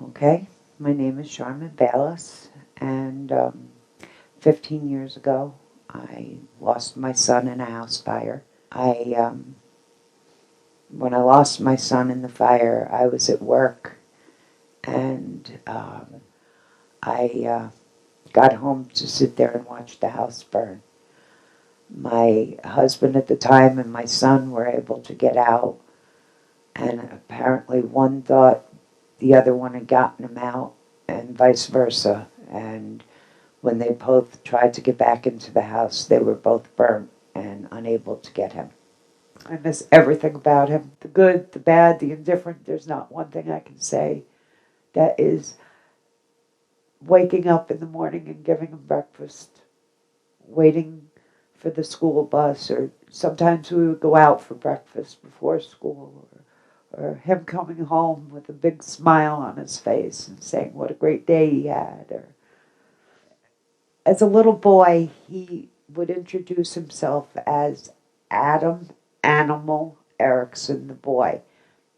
Okay, my name is Sharman, and 15 years ago, I lost my son in a house fire. When I lost my son in the fire, I was at work, and I got home to sit there and watch the house burn. My husband at the time and my son were able to get out, and apparently one thought the other one had gotten him out, and vice versa. And when they both tried to get back into the house, they were both burnt and unable to get him. I miss everything about him, the good, the bad, the indifferent. There's not one thing I can say that is waking up in the morning and giving him breakfast, waiting for the school bus, or sometimes we would go out for breakfast before school, or him coming home with a big smile on his face and saying what a great day he had. Or as a little boy, he would introduce himself as Adam Animal Erickson, the boy.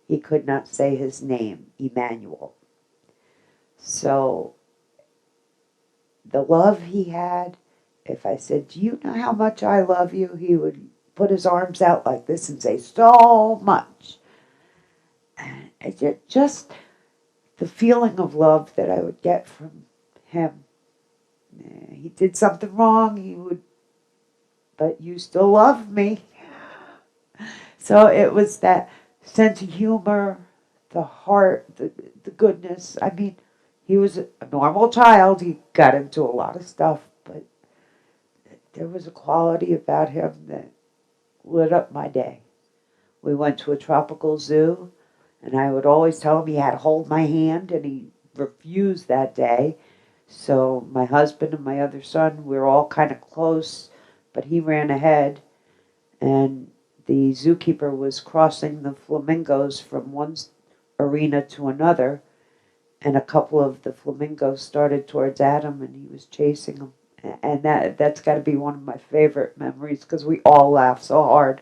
He could not say his name, Emmanuel. So the love he had, if I said, "Do you know how much I love you?" he would put his arms out like this and say, "So much." And it just the feeling of love that I would get from him. He did something wrong, he would, "But you still love me." So it was that sense of humor, the heart, the goodness. I mean, he was a normal child. He got into a lot of stuff, but there was a quality about him that lit up my day. We went to a tropical zoo, and I would always tell him he had to hold my hand, and he refused that day. So my husband and my other son, we were all kind of close, but he ran ahead, and the zookeeper was crossing the flamingos from one arena to another, and a couple of the flamingos started towards Adam, and he was chasing them. And that's got to be one of my favorite memories because we all laughed so hard.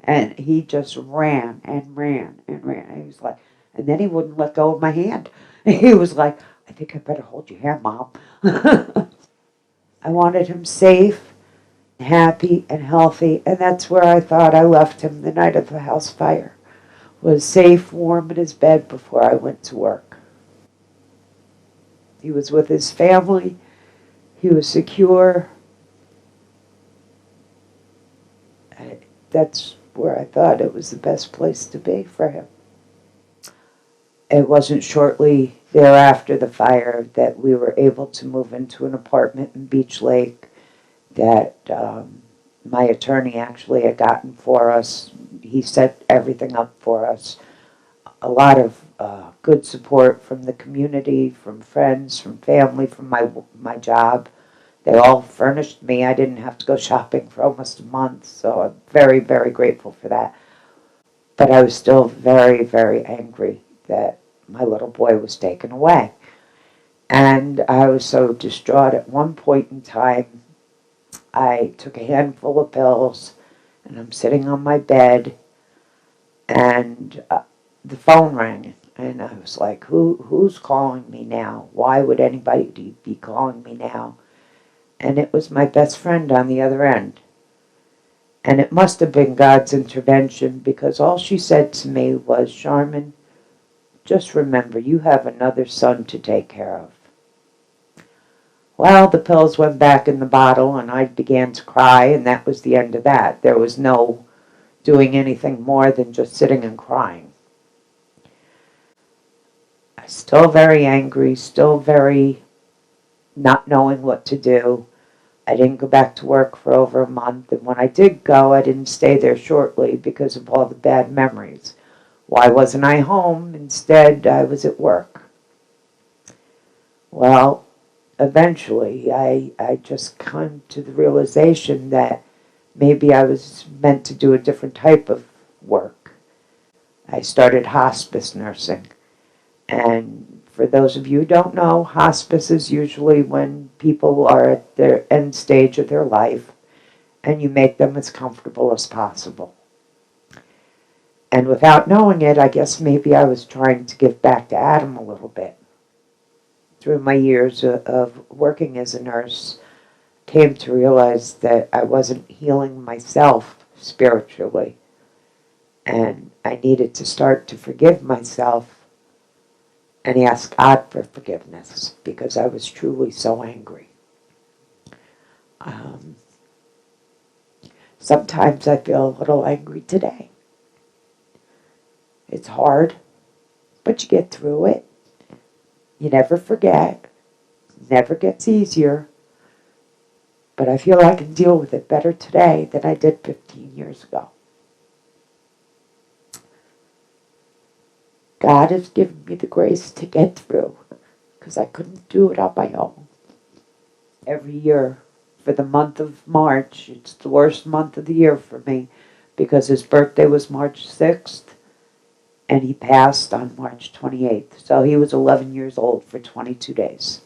And he just ran and ran and ran. And he was like, and then he wouldn't let go of my hand. He was like, "I think I better hold your hand, Mom." I wanted him safe, happy, and healthy, and that's where I thought I left him the night of the house fire. Was safe, warm in his bed before I went to work. He was with his family. He was secure. That's where I thought it was the best place to be for him. It wasn't shortly thereafter the fire that we were able to move into an apartment in Beach Lake that my attorney actually had gotten for us. He set everything up for us. A lot of good support from the community, from friends, from family, from my job. They all furnished me. I didn't have to go shopping for almost a month, so I'm very, very grateful for that. But I was still very, very angry that my little boy was taken away. And I was so distraught at one point in time, I took a handful of pills, and I'm sitting on my bed, and the phone rang. And I was like, who's calling me now? Why would anybody be calling me now? And it was my best friend on the other end. And it must have been God's intervention because all she said to me was, "Sharman, just remember you have another son to take care of." Well, the pills went back in the bottle and I began to cry, and that was the end of that. There was no doing anything more than just sitting and crying. Still very angry, still very not knowing what to do. I didn't go back to work for over a month, and when I did go, I didn't stay there shortly because of all the bad memories. Why wasn't I home? Instead, I was at work. Well, eventually, I just come to the realization that maybe I was meant to do a different type of work. I started hospice nursing. And for those of you who don't know, hospice is usually when people are at their end stage of their life and you make them as comfortable as possible. And without knowing it, I guess maybe I was trying to give back to Adam a little bit. through my years of working as a nurse, came to realize that I wasn't healing myself spiritually. And I needed to start to forgive myself and ask God for forgiveness because I was truly so angry. Um, Sometimes I feel a little angry today. It's hard, but you get through it. You never forget. Never gets easier. But I feel I can deal with it better today than I did 15 years ago. God has given me the grace to get through because I couldn't do it on my own. Every year for the month of March, it's the worst month of the year for me because his birthday was March 6th and he passed on March 28th. So he was 11 years old for 22 days.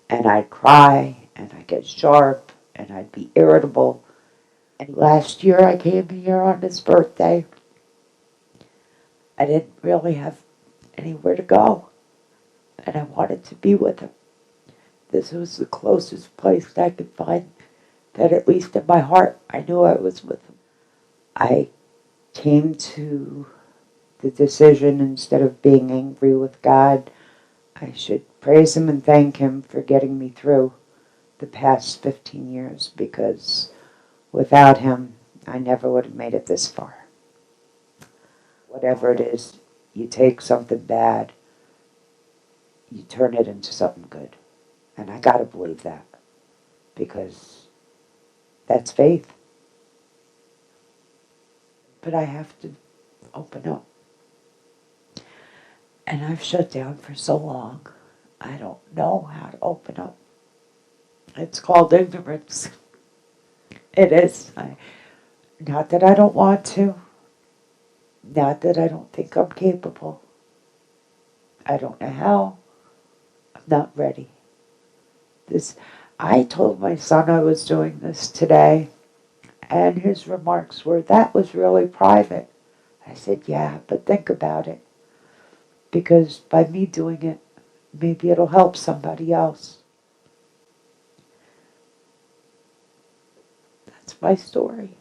And I'd cry and I'd get sharp and I'd be irritable. And last year I came here on his birthday. I didn't really have anywhere to go. And I wanted to be with him. This was the closest place I could find that at least in my heart I knew I was with him. I came to the decision, instead of being angry with God, I should praise him and thank him for getting me through the past 15 years, because without him I never would have made it this far. Whatever it is, you take something bad, you turn it into something good. And I gotta believe that, because that's faith. But I have to open up. And I've shut down for so long, I don't know how to open up. It's called ignorance. It is. Not that I don't want to. Not that I don't think I'm capable. I don't know how. I'm not ready. This, I told my son I was doing this today, and his remarks were, "That was really private." I said, "Yeah, but think about it. Because by me doing it, maybe it'll help somebody else." That's my story.